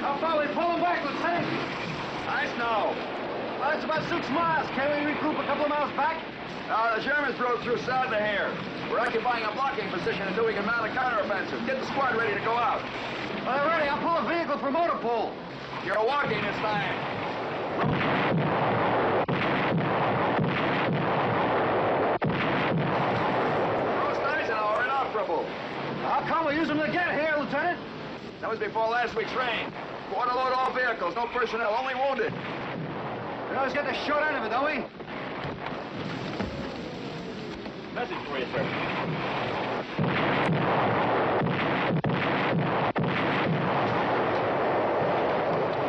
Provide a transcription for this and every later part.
How far we pull them back, Lieutenant? I know. Well, it's about 6 miles. Can't we regroup a couple of miles back? No, the Germans broke through south of here. We're occupying a blocking position until we can mount a counteroffensive. Get the squad ready to go out. Well, they're ready. I'll pull a vehicle for motor pool. You're walking this time. Roast Eisenhower inoperable. How come we use them to get here, Lieutenant? That was before last week's rain. Quarter load all vehicles, no personnel, only wounded. We always get the short end of it, don't we? Message for you, sir.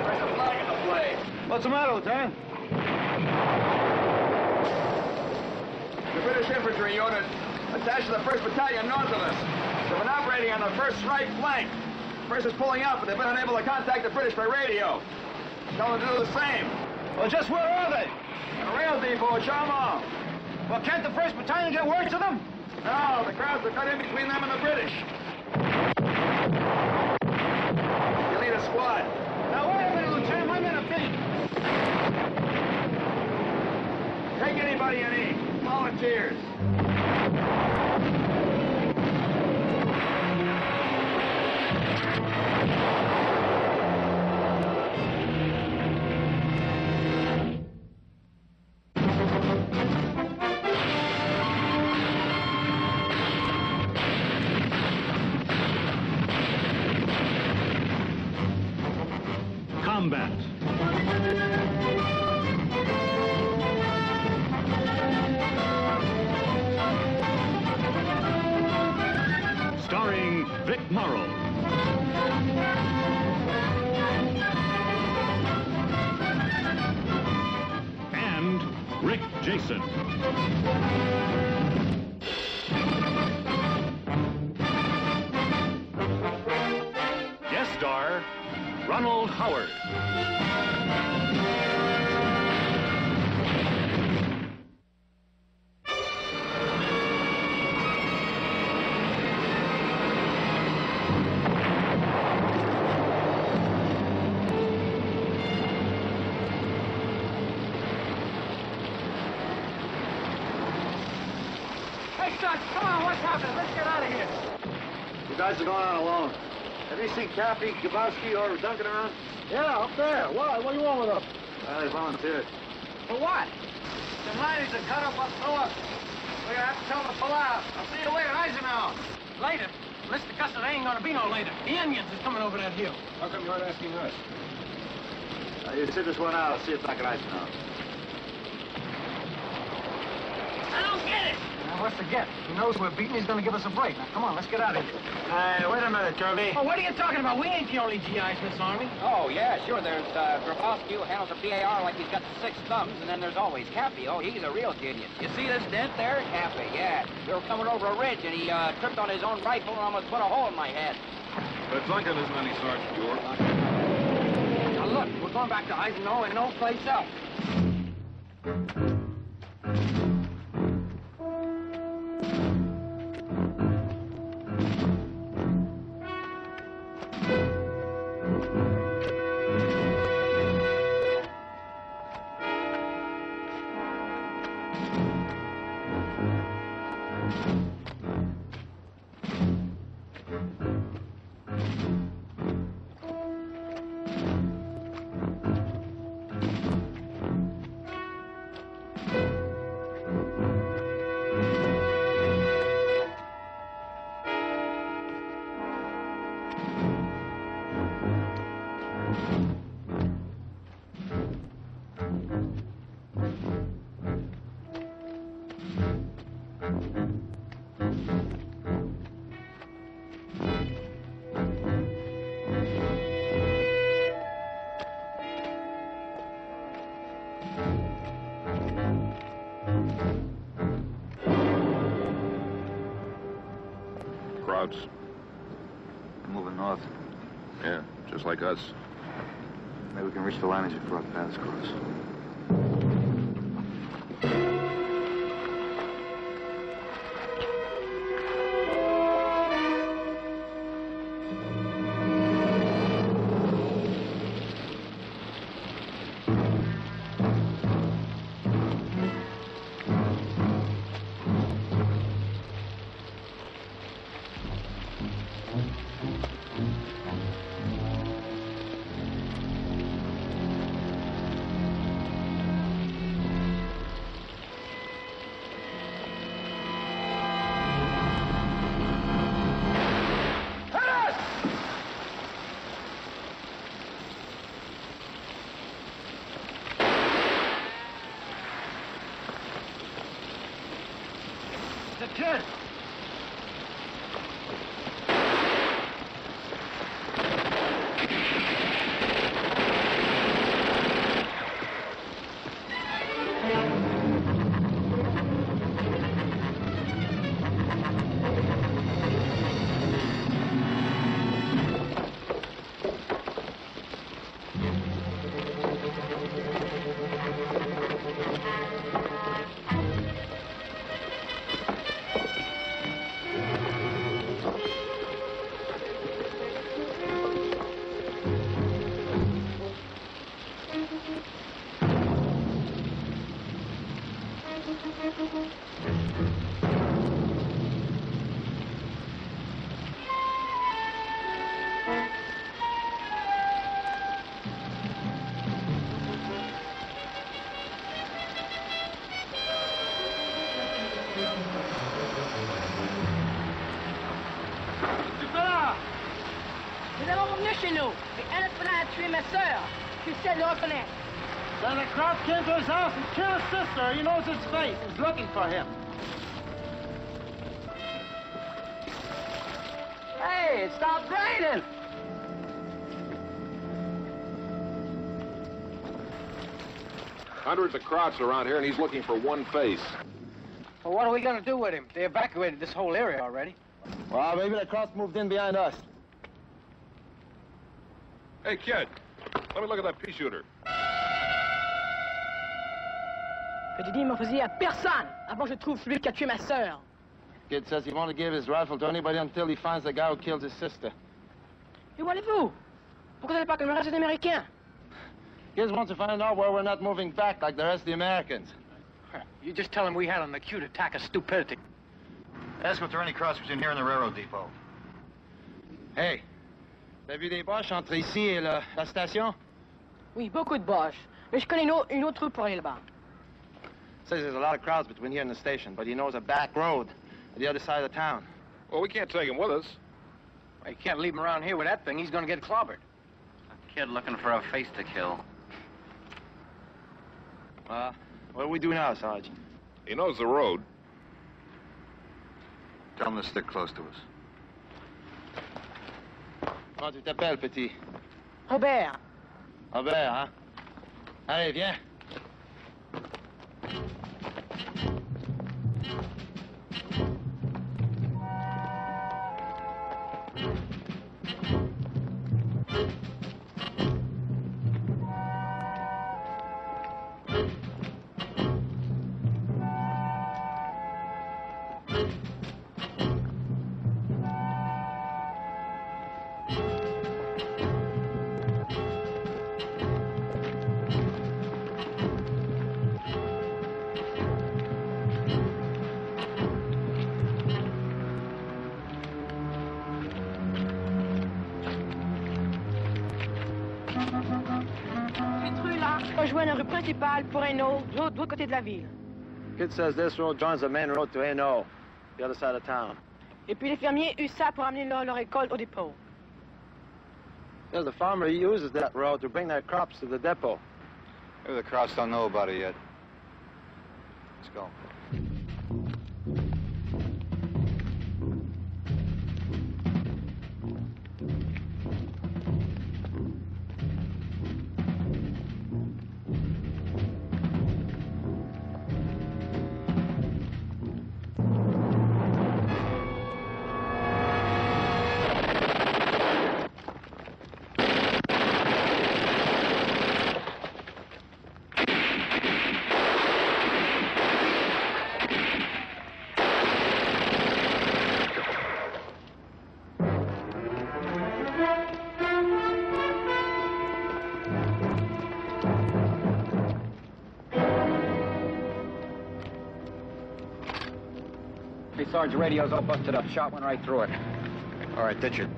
There's a flag in the play. What's the matter, Lieutenant? The British infantry unit attached to the 1st Battalion north of us. They've been operating on the 1st right flank. First is pulling out, but they've been unable to contact the British by radio. Tell them to do the same. Well, just where are they? At a rail depot at Charmont. Well, can't the 1st Battalion get word to them? No, the crowds are cut in between them and the British. You lead a squad. Now, wait a minute, Lieutenant. My men are beat. Take anybody you need. Volunteers. Combat. Starring Vic Morrow. And Rick Jason. Guest star Ronald Howard. Hey, son, come on. What's happening? Let's get out of here. You guys are going on alone. Have you seen Cappy, Gabowski, or Duncan around? Yeah, up there. Why? What do you want with them? They volunteered. For what? The miners are cut up north. We're gonna have to tell them to pull out. I'll see you later, Eisenhower. Later? Mr. Custer, there ain't gonna be no later. The Indians is coming over that hill. How come you're asking us? You sit this one out. See if I can Eisenhower. I don't get it. Now, what's the get? He knows we're beaten. He's gonna give us a break. Now, come on, let's get out of here. Wait a minute, Kirby. Oh, what are you talking about? We ain't the only GIs in this army. Oh, yeah, sure. There's Grabowski, who handles the PAR like he's got 6 thumbs, and then there's always Cappy. Oh, he's a real genius. You see this dent there? Cappy, yeah. We were coming over a ridge, and he tripped on his own rifle and almost put a hole in my head. But Duncan isn't any Sergeant York. Now, look, we're going back to Eisenhower and no place else. Whereabouts? We're moving north. Yeah, just like us. Maybe we can reach the landings before our paths cross. The kid! Nous avons revenu chez nous. Et un autre a tué ma sœur. Tu sais de le reconnaître. Then the crowd came to his house and killed his sister. He knows his face. He's looking for him. Hey, it stopped raining. Hundreds of Krauts around here, and he's looking for one face. Well, what are we going to do with him? They evacuated this whole area already. Well, maybe the Krauts moved in behind us. Hey, kid, let me look at that pea shooter. Que tu dis mon fusil à personne avant que je trouve celui qui a tué ma sœur. Kid says he won't give his rifle to anybody until he finds the guy who killed his sister. Et où allez-vous? Pourquoi n'allez pas comme le reste des Américains? Kids want to find out where we're not moving back like the rest of the Americans. You just tell him we had an acute attack of stupidity. Ask if there are any crossers in here in the railroad depot. Hey, t'as vu des Boches entre ici et la station? Oui, beaucoup de Boches. Mais je connais une autre route pour aller là-bas. Says there's a lot of crowds between here and the station, but he knows a back road at the other side of the town. Well, we can't take him with us. Well, you can't leave him around here with that thing. He's going to get clobbered. A kid looking for a face to kill. What do we do now, Sarge? He knows the road. Tell him to stick close to us. Comment tu t'appelles, petit? Robert. Robert, hein? Allez, viens. Rejoint la rue principale pour Hainaut, de l'autre côté de la ville. Kid says this road joins the main road to Hainaut, the other side of town. Et puis les fermiers usent ça pour amener leur récolte au dépôt. Yes, the farmer uses that road to bring their crops to the depot. Maybe the Krauts don't know about it yet. Let's go. Hey, Sarge, the radio's all busted up. Shot went right through it. All right, ditch it.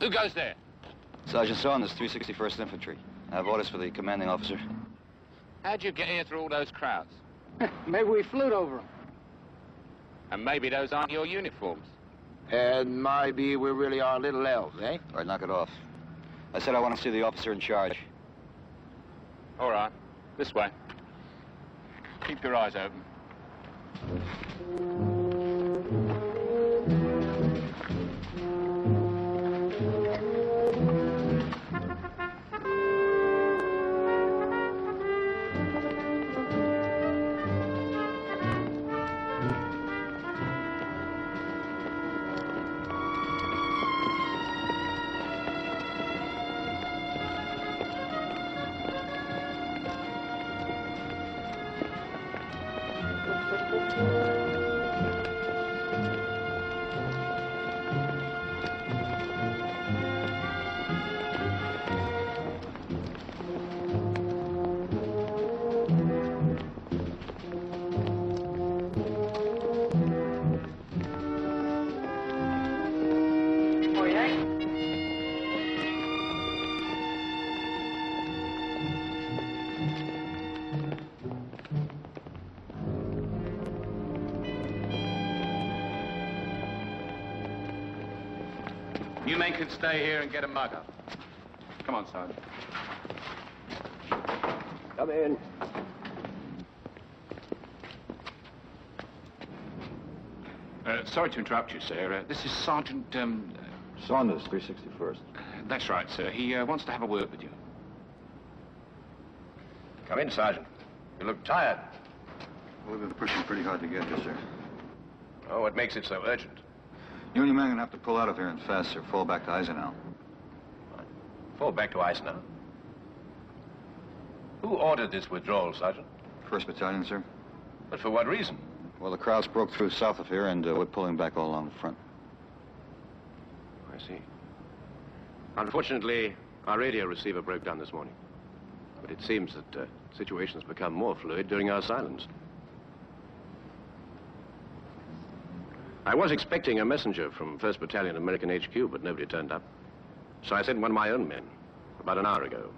Who goes there? Sergeant Saunders, 361st Infantry. I have orders for the commanding officer. How'd you get here through all those crowds? Maybe we flew over them. And maybe those aren't your uniforms. And maybe we really are little elves, eh? All right, knock it off. I said I want to see the officer in charge. All right. This way. Keep your eyes open. You men can stay here and get a mug up. Come on, Sergeant. Come in. Sorry to interrupt you, sir. This is Sergeant, Saunders, 361st. That's right, sir. He wants to have a word with you. Come in, Sergeant. You look tired. We've been pushing pretty hard to get here, sir. Oh, what makes it so urgent? You and your men are going to have to pull out of here and fast, sir. Fall back to Eisenhower. Fall back to Eisenhower. Who ordered this withdrawal, Sergeant? 1st Battalion, sir. But for what reason? Well, the crowds broke through south of here, and we're pulling back all along the front. I see. Unfortunately, our radio receiver broke down this morning. But it seems that the situation's become more fluid during our silence. I was expecting a messenger from 1st Battalion American HQ, but nobody turned up. So I sent one of my own men about an hour ago.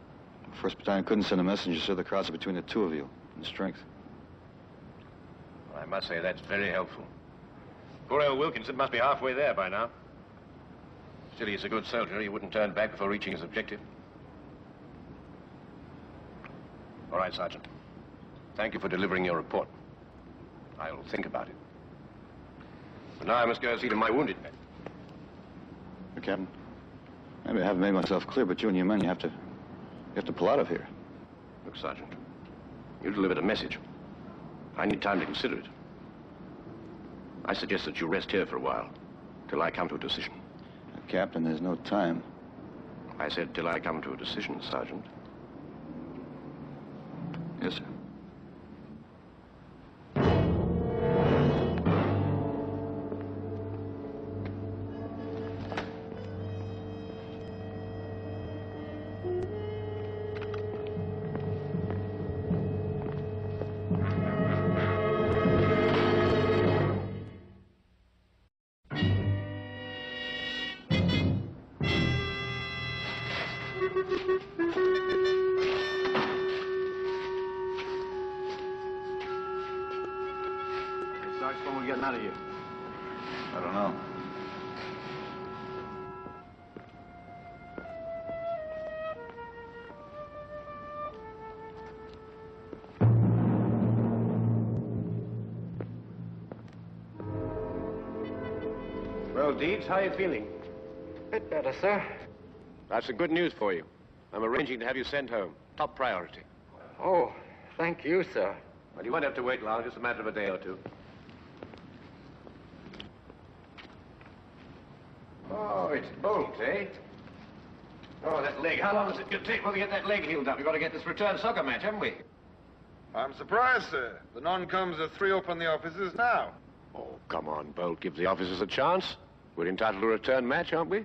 1st Battalion couldn't send a messenger, sir. The crowds are between the two of you in strength. Well, I must say that's very helpful. Poor old Wilkinson must be halfway there by now. Still, he's a good soldier. He wouldn't turn back before reaching his objective. All right, Sergeant. Thank you for delivering your report. I'll think about it. But now I must go see to my wounded men. Captain, maybe I haven't made myself clear, but you and your men, you have to pull out of here. Look, Sergeant, you delivered a message. I need time to consider it. I suggest that you rest here for a while, till I come to a decision. Captain, there's no time. I said till I come to a decision, Sergeant. Yes, sir. When we're getting out of here? I don't know. old Deeds. How are you feeling? Bit better, sir. That's some good news for you. I'm arranging to have you sent home. Top priority. Oh, thank you, sir. Well, you won't have to wait long. Just a matter of a day or two. Oh, it's Bolt, eh? Oh, that leg. How long does it take to get that leg healed up? We've got to get this return soccer match, haven't we? I'm surprised, sir. The non-coms are 3 open the offices now. Oh, come on, Bolt. Give the officers a chance. We're entitled to a return match, aren't we?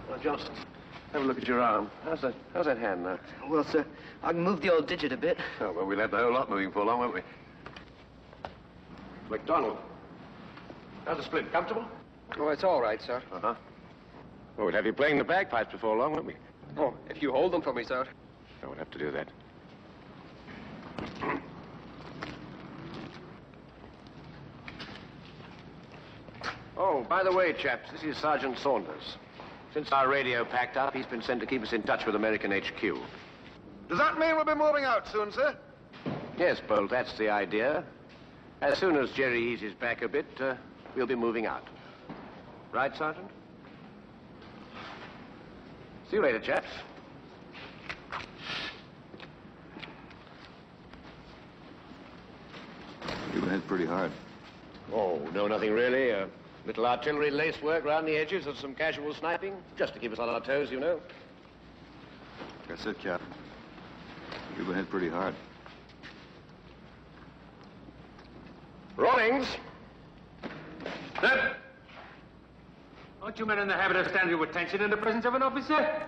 Well, Johnson, have a look at your arm. How's that hand now? Well, sir, I can move the old digit a bit. Oh, well, we'll have the whole lot moving for long, won't we? McDonald, how's the split? Comfortable? Oh, it's all right, sir. Uh-huh. Well, we'll have you playing the bagpipes before long, won't we? Oh, if you hold them for me, sir. Oh, we'll have to do that. Oh, by the way, chaps, this is Sergeant Saunders. Since our radio packed up, he's been sent to keep us in touch with American HQ. Does that mean we'll be moving out soon, sir? Yes, Bolt, that's the idea. As soon as Jerry eases back a bit, we'll be moving out. Right, Sergeant? See you later, chaps. You hit pretty hard. Oh, no, nothing really. Little artillery lace work around the edges and some casual sniping, just to keep us on our toes, you know. That's it, Captain. You've been hit pretty hard. Rawlings! Sir? Aren't you men in the habit of standing with attention in the presence of an officer?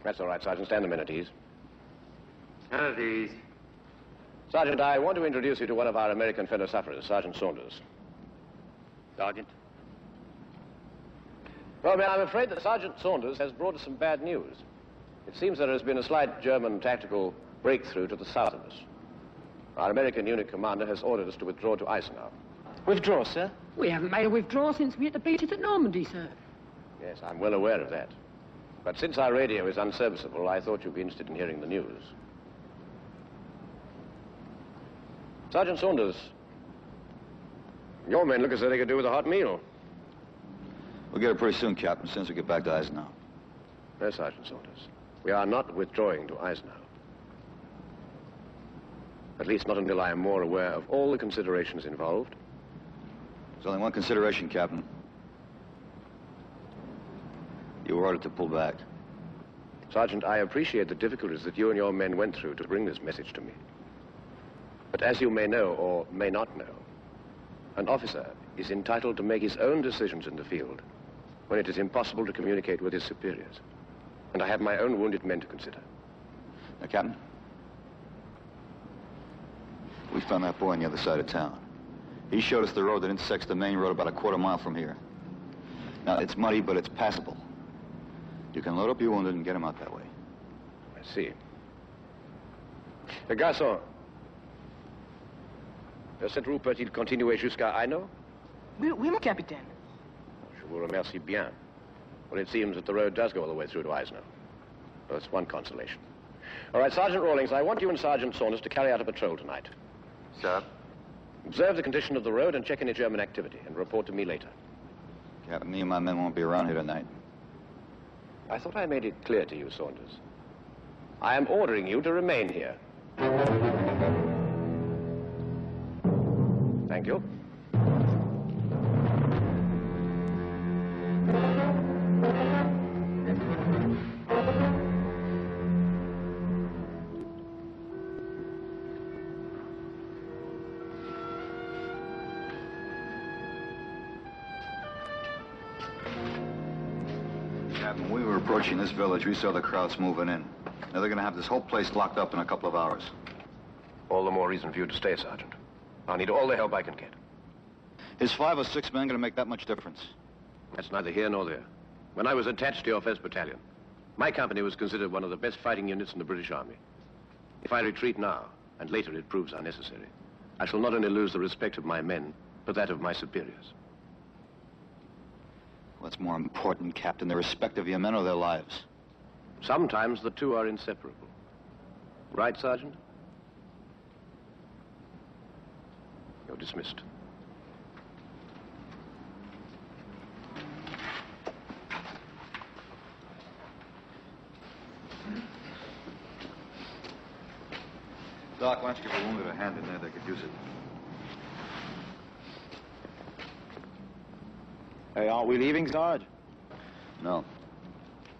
That's all right, Sergeant. Stand a minute, ease. At ease. Sergeant, I want to introduce you to one of our American fellow sufferers, Sergeant Saunders. Sergeant? Well, I'm afraid that Sergeant Saunders has brought us some bad news. It seems there has been a slight German tactical breakthrough to the south of us. Our American unit commander has ordered us to withdraw to Eisenhower. Withdraw, sir? We haven't made a withdrawal since we hit the beaches at Normandy, sir. Yes, I'm well aware of that. But since our radio is unserviceable, I thought you'd be interested in hearing the news. Sergeant Saunders, your men look as though they could do with a hot meal. We'll get it pretty soon, Captain, as soon as we get back to Eisenhower. No, Sergeant Saunders. We are not withdrawing to Eisenhower. At least not until I am more aware of all the considerations involved. There's only one consideration, Captain. You were ordered to pull back. Sergeant, I appreciate the difficulties that you and your men went through to bring this message to me. But as you may know, or may not know, an officer is entitled to make his own decisions in the field when it is impossible to communicate with his superiors. And I have my own wounded men to consider. Now, Captain, we found that boy on the other side of town. He showed us the road that intersects the main road about a quarter mile from here. Now, it's muddy, but it's passable. You can load up your wounded and get him out that way. I see. Garçon, cette route peut-il continuer jusqu'à Hainaut? Oui, mon capitaine. Je vous remercie bien. Well, it seems that the road does go all the way through to Eisenhower. Well, that's one consolation. All right, Sergeant Rawlings, I want you and Sergeant Saunders to carry out a patrol tonight. Sir? Observe the condition of the road and check any German activity, and report to me later. Captain, me and my men won't be around here tonight. I thought I made it clear to you, Saunders. I am ordering you to remain here. Thank you. Captain, when we were approaching this village, we saw the crowds moving in. Now they're going to have this whole place locked up in a couple of hours. All the more reason for you to stay, Sergeant. I'll need all the help I can get. Is 5 or 6 men going to make that much difference? That's neither here nor there. When I was attached to your 1st Battalion, my company was considered one of the best fighting units in the British Army. If I retreat now, and later it proves unnecessary, I shall not only lose the respect of my men, but that of my superiors. What's more important, Captain, the respect of your men or their lives? Sometimes the two are inseparable. Right, Sergeant? You're dismissed. Doc, why don't you give the wounded a hand in there? They could use it. Hey, aren't we leaving, Sarge? No.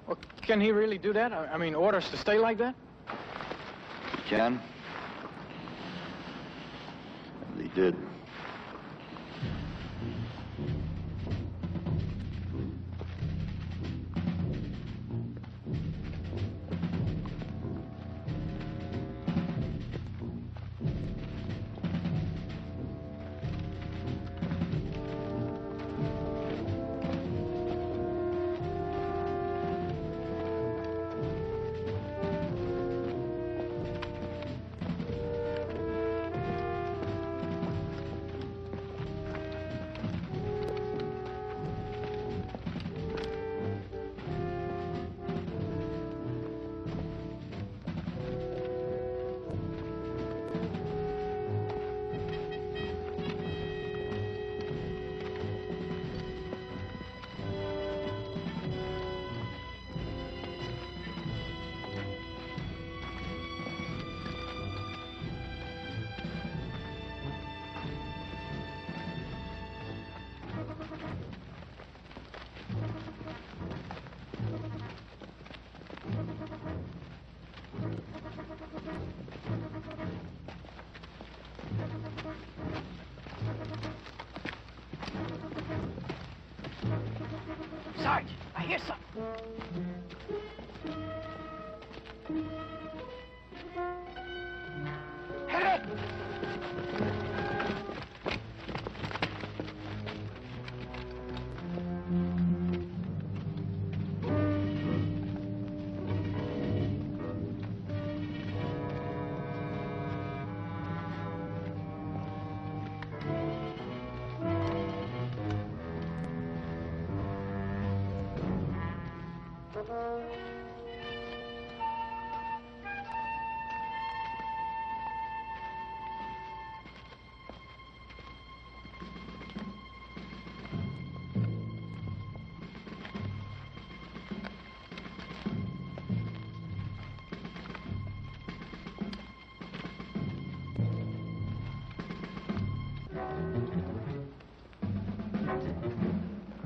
Well, can he really do that? I mean, order us to stay like that? He can. And he did. Sarge, I hear something. Hit it!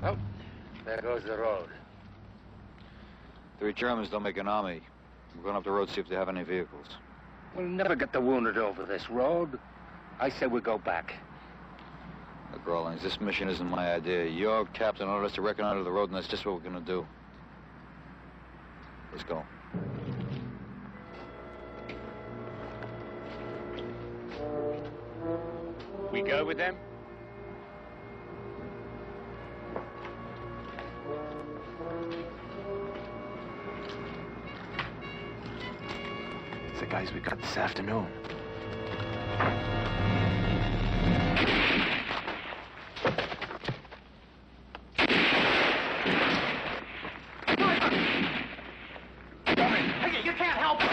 Oh, there goes the road. Three Germans don't make an army. We're going up the road to see if they have any vehicles. We'll never get the wounded over this road. I say we go back. Look, Rawlings, this mission isn't my idea. Your captain ordered us to reconnoiter the road, and that's just what we're going to do. Let's go. We go with them? It's the guys we got this afternoon. Hey, you can't help it!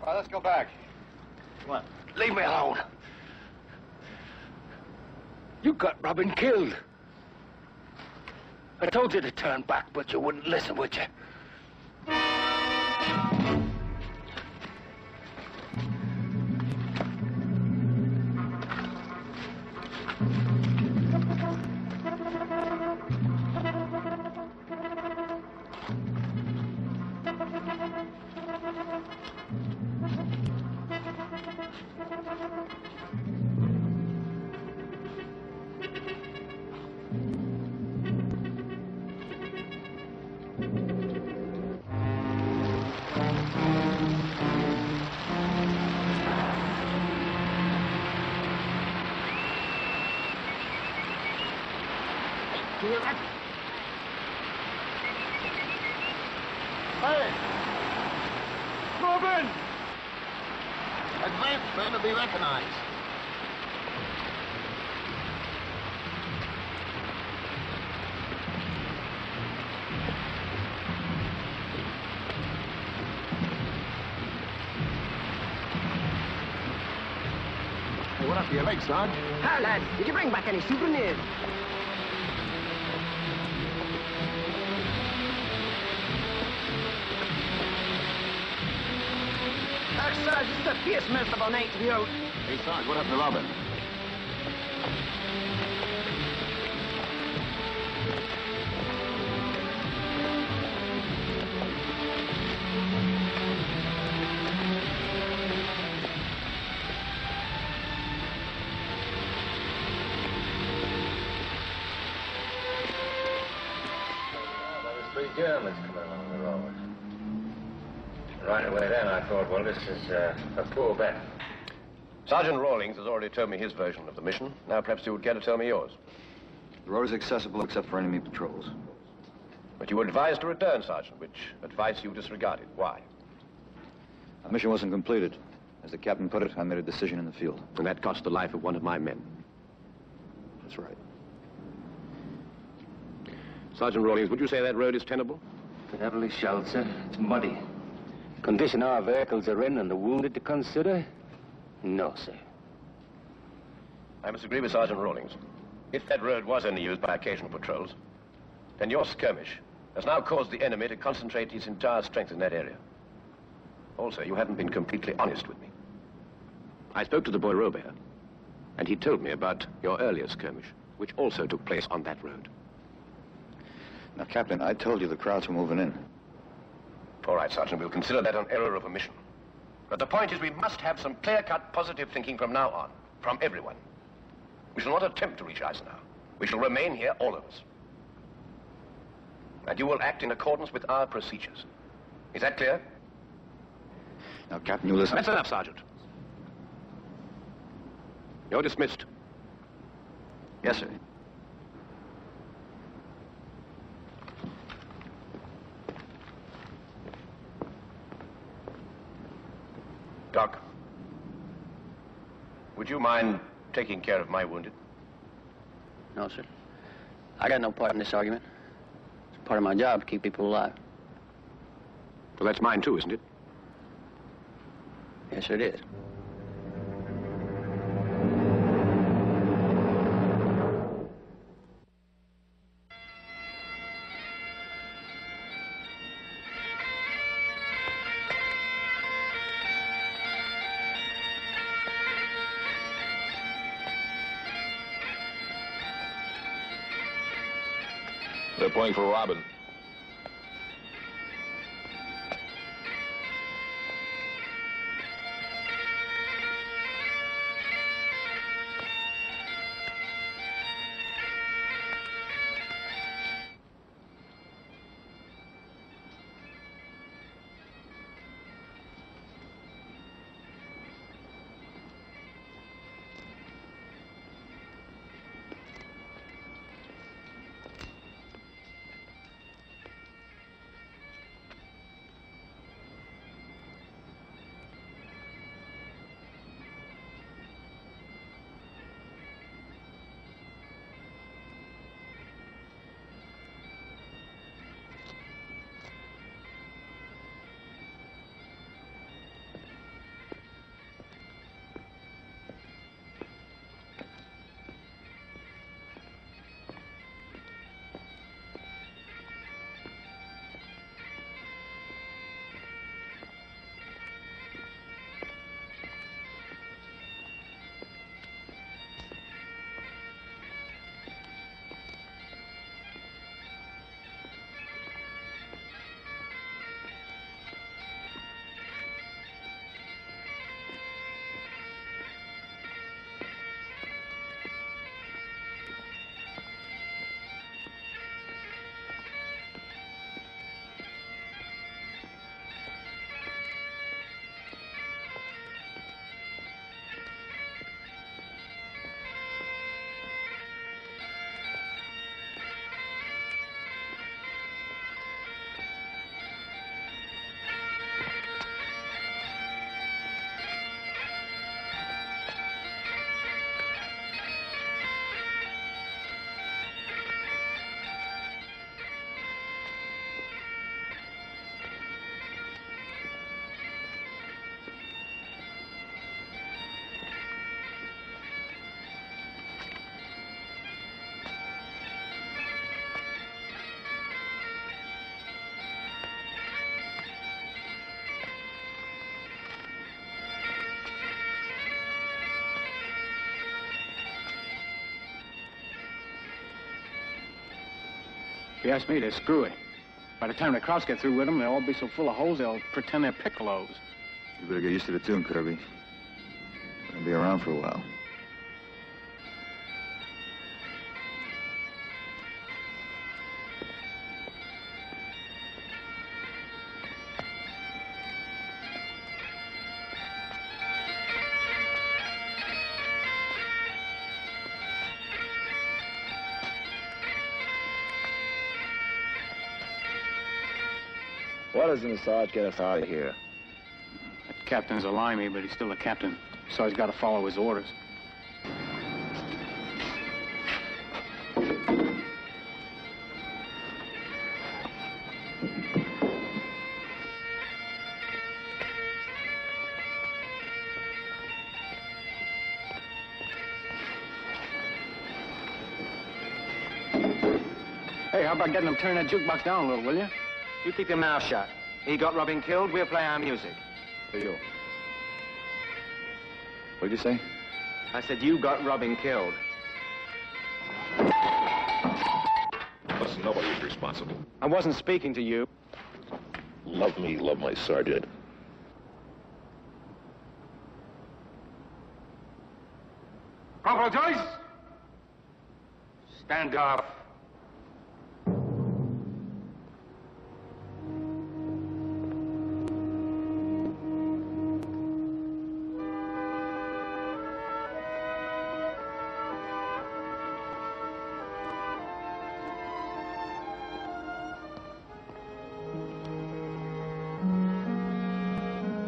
All right, let's go back. Come on. Leave me alone. You got Robin killed. I told you to turn back, but you wouldn't listen, would you? Hey! Move in! Advance men to be recognized. Hey, what up to your legs, Sarge? Hi, lad. Did you bring back any souvenirs? Sarge, this is a fierce merciful night to be out. Hey, Sarge, what happened to Robin? Germans coming along the road. Right away then, I thought, well, this is a poor bet. Sergeant Rawlings has already told me his version of the mission. Now perhaps you would care to tell me yours. The road is accessible except for enemy patrols. But you were advised to return, Sergeant, which advice you disregarded. Why? The mission wasn't completed. As the captain put it, I made a decision in the field. And that cost the life of one of my men. That's right. Sergeant Rawlings, would you say that road is tenable? The devil is shelled, sir. It's muddy. Condition our vehicles are in and the wounded to consider? No, sir. I must agree with Sergeant Rawlings. If that road was only used by occasional patrols, then your skirmish has now caused the enemy to concentrate his entire strength in that area. Also, you haven't been completely honest with me. I spoke to the boy Robert, and he told me about your earlier skirmish, which also took place on that road. Now, Captain, I told you the crowds were moving in. All right, Sergeant, we'll consider that an error of omission. But the point is we must have some clear-cut positive thinking from now on, from everyone. We shall not attempt to reach Eisenhower. We shall remain here, all of us. And you will act in accordance with our procedures. Is that clear? Now, Captain, you listen. That's enough, Sergeant. You're dismissed. Yes, sir. Doc, would you mind taking care of my wounded? No, sir. I got no part in this argument. It's part of my job to keep people alive. Well, that's mine too, isn't it? Yes, sir, it is. They're playing for Robin. If you ask me, they're screwy. By the time the Krauts get through with them, they'll all be so full of holes, they'll pretend they're piccolos. You better get used to the tune, Kirby. We're gonna be around for a while. Why doesn't the Sarge get us out of here? That captain's a limey, but he's still a captain, so he's got to follow his orders. Hey, how about getting them turn that jukebox down a little, will you? You keep your mouth shut. He got Robin killed, we'll play our music. Hey, you. What did you say? I said you got Robin killed. Listen, nobody's responsible. I wasn't speaking to you. Love me, love my sergeant. Corporal Joyce! Stand off.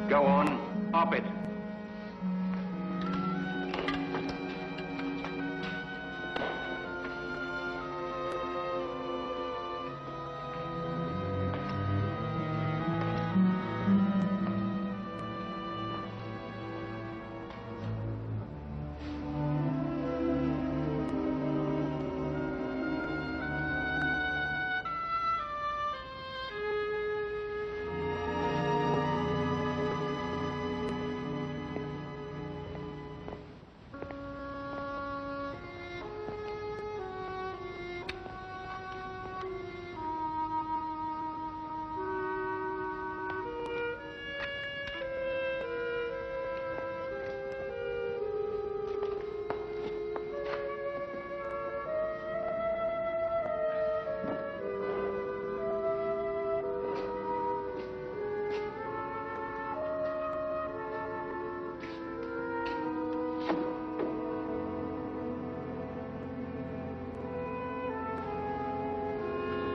Go on, up it.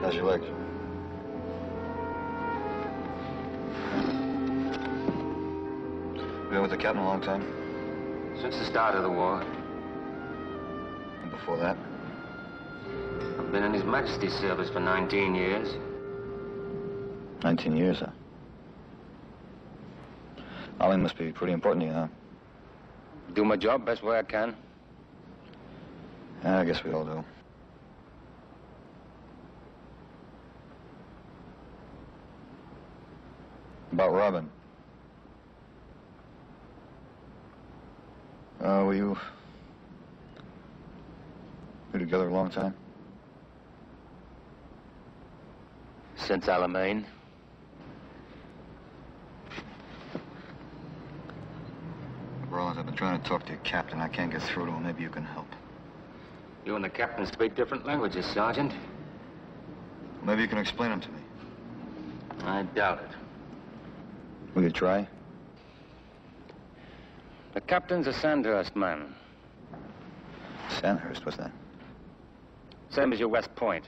How's your leg? Been with the captain a long time? Since the start of the war. And before that? I've been in His Majesty's service for 19 years. 19 years, huh? Ollie must be pretty important to you, huh? Do my job best way I can. Yeah, I guess we all do. About Robin. Were you together a long time? Since Alamein. Rollins, I've been trying to talk to your captain. I can't get through to him. Maybe you can help. You and the captain speak different languages, Sergeant. Maybe you can explain them to me. I doubt it. Will you try? The captain's a Sandhurst man. Sandhurst, what's that? Same as your West Point.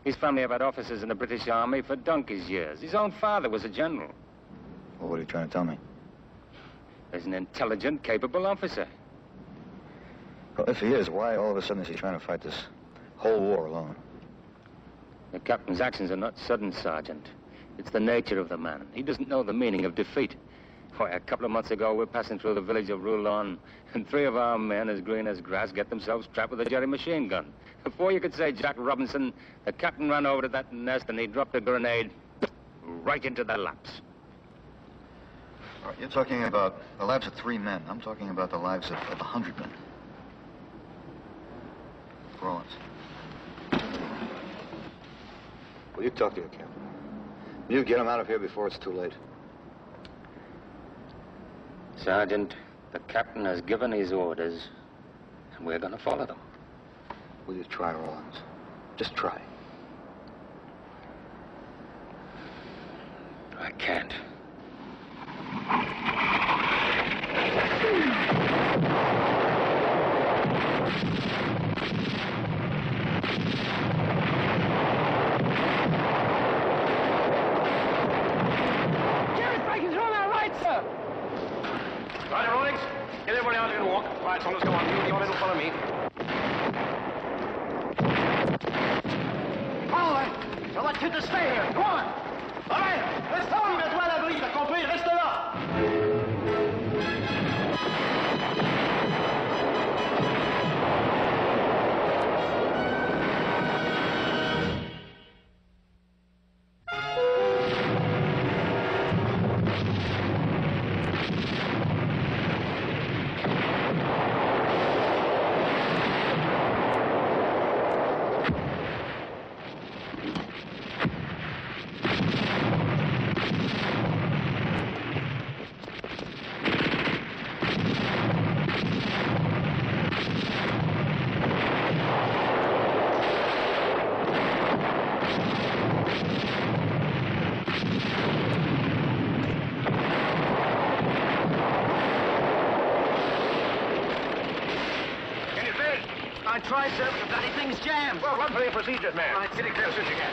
His family have had officers in the British Army for donkey's years. His own father was a general. Well, what are you trying to tell me? He's an intelligent, capable officer. Well, if he is, why all of a sudden is he trying to fight this whole war alone? The captain's actions are not sudden, Sergeant. It's the nature of the man. He doesn't know the meaning of defeat. Why, a couple of months ago, we're passing through the village of Roulon, and 3 of our men, as green as grass, get themselves trapped with a Jerry machine gun. Before you could say Jack Robinson, the captain ran over to that nest and he dropped a grenade right into their laps. All right, you're talking about the lives of 3 men. I'm talking about the lives of 100 men. Rollins. Will you talk to your captain? You get him out of here before it's too late. Sergeant, the captain has given his orders, and we're going to follow them. Will you try, Rollins? Just try. I can't. Right, Rollins. Get everybody out and walk. Right, so let's go on. You men will follow me. All right. I want you to stay here. Go on. All right. Reste là, mets-toi à l'abri. T'as compris? Reste là. I try, sir, but the bloody thing's jammed. Well, run for your procedures, man. All right, get it clear as soon as you can.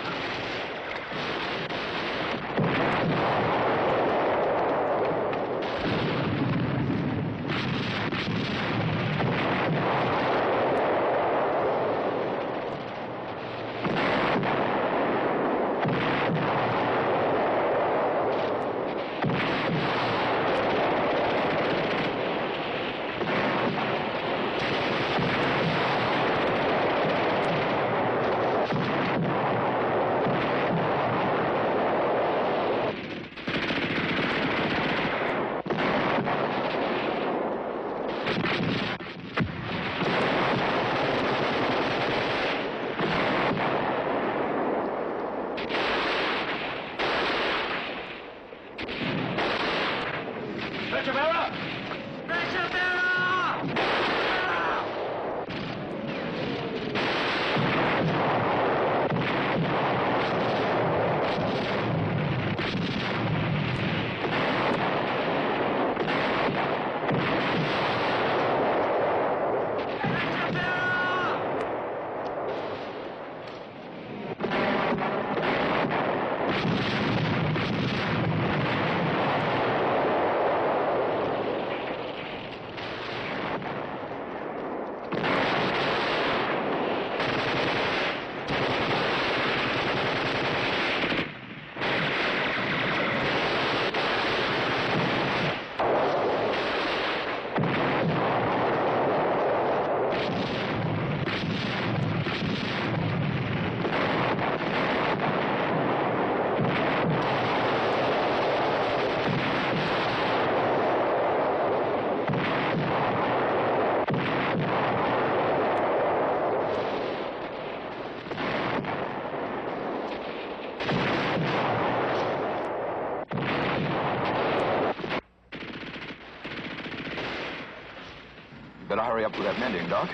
Better hurry up with that mending, Doc.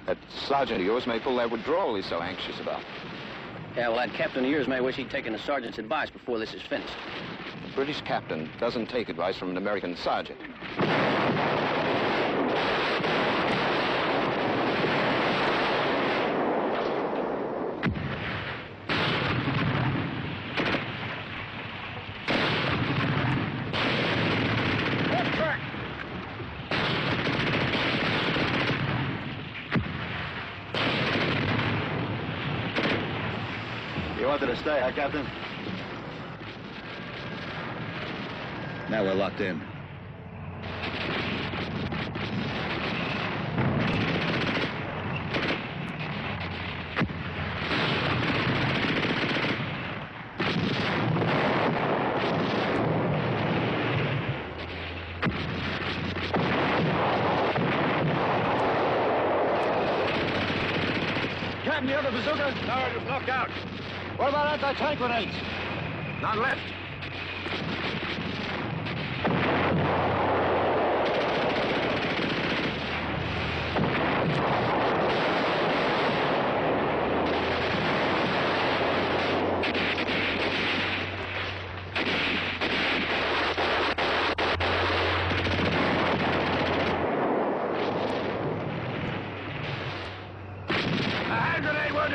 That sergeant of yours may pull that withdrawal he's so anxious about. Yeah, well, that captain of yours may wish he'd taken the sergeant's advice before this is finished. A British captain doesn't take advice from an American sergeant. You wanted to stay, huh, Captain? Now we're locked in. Captain, the other bazooka? No, it was knocked out. What about anti-tank grenades? None left.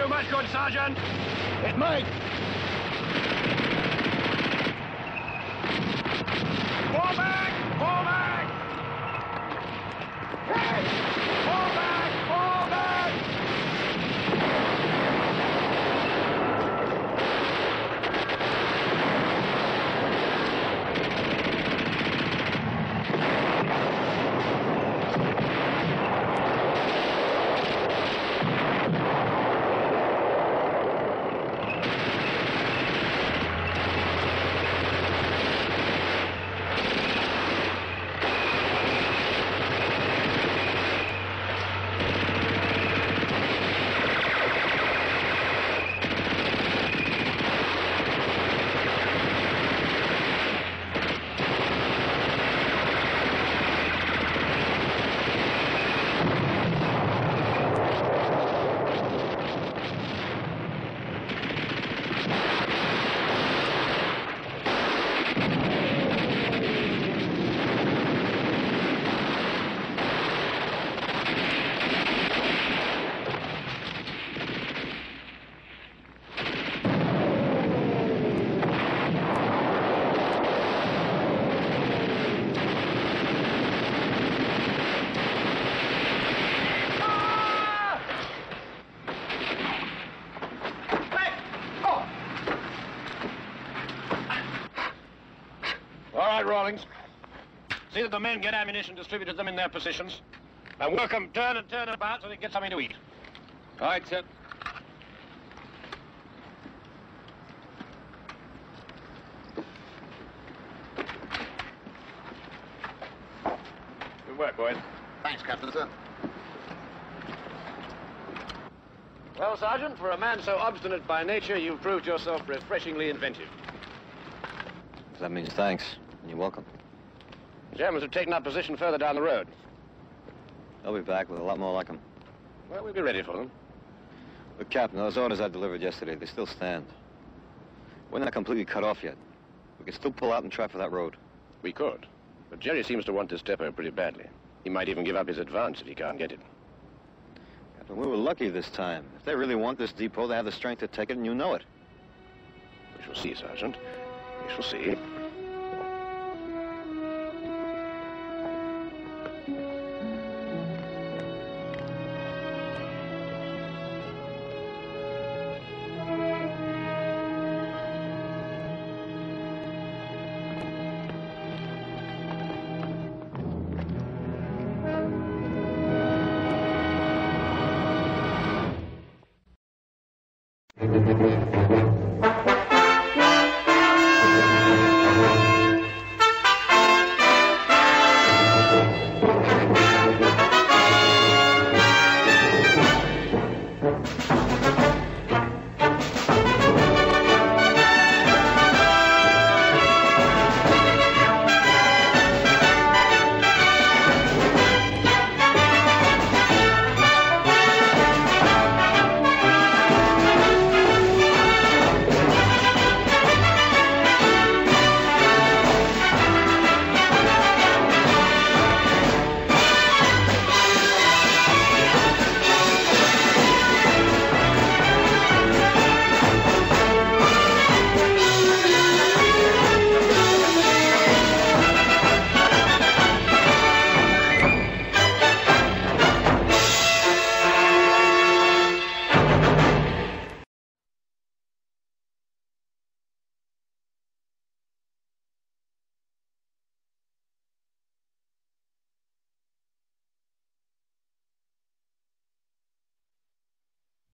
Much good, Sergeant. It might. Fall back! Fall back! Hey! Fall back! Fall back! Rawlings. See that the men get ammunition distributed to them in their positions. And work them turn and turn about so they get something to eat. All right, sir. Good work, boys. Thanks, Captain, sir. Well, Sergeant, for a man so obstinate by nature, you've proved yourself refreshingly inventive. That means thanks. You're welcome. The Germans have taken up position further down the road. They'll be back with a lot more like them. Well, we'll be ready for them. But, Captain, those orders I delivered yesterday, they still stand. We're not completely cut off yet. We can still pull out and try for that road. We could. But Jerry seems to want this depot pretty badly. He might even give up his advance if he can't get it. Captain, we were lucky this time. If they really want this depot, they have the strength to take it, and you know it. We shall see, Sergeant. We shall see. Thank you.